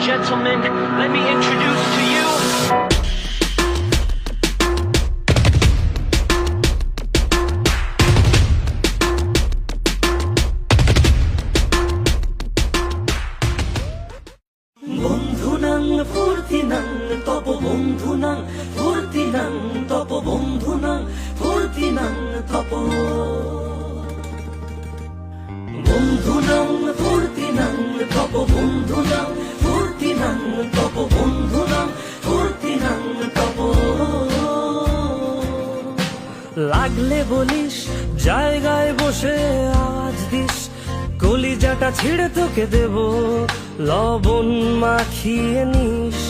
gentlemen, let me introduce to you বন্ধুনাং ফুর্তিনাং তপ বন্ধুনাং ফুর্তিনাং তপ বন্ধুনাং ফুর্তিনাং তপ বন্ধুনাং ফুর্তিনাং তপ বন্ধুনাং ফুর্তিনাং তপ বন্ধুনাং ফুর্তিনাং তপ লাগলে বলিস জায়গায় বসে আওয়াজ দিস কলিজাটা ছিঁড়ে তোকে দেব লবণ মাখিয়ে নিস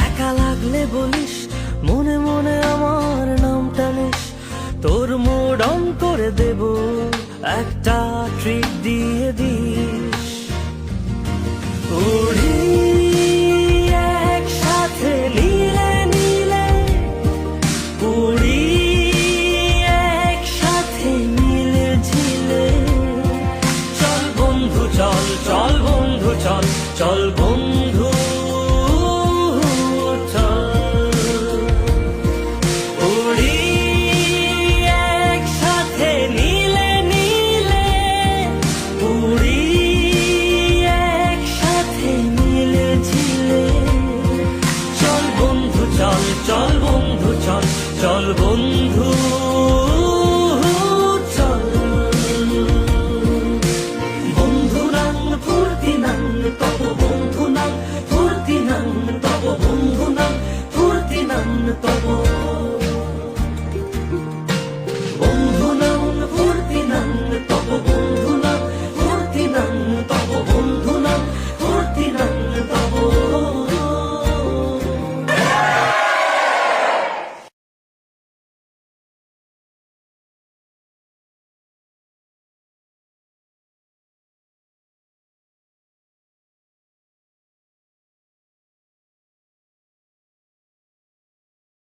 একা লাগলে বলিস মনে মনে আমার নামটা নিস তোর মুড অন করে দেব একটা ট্রিট দিয়ে দিস উড়ি একসাথে নীলে নীলে উড়ি একসাথে মিলে ঝিলে চল বন্ধু চল চল বন্ধু চল চল বন্ধু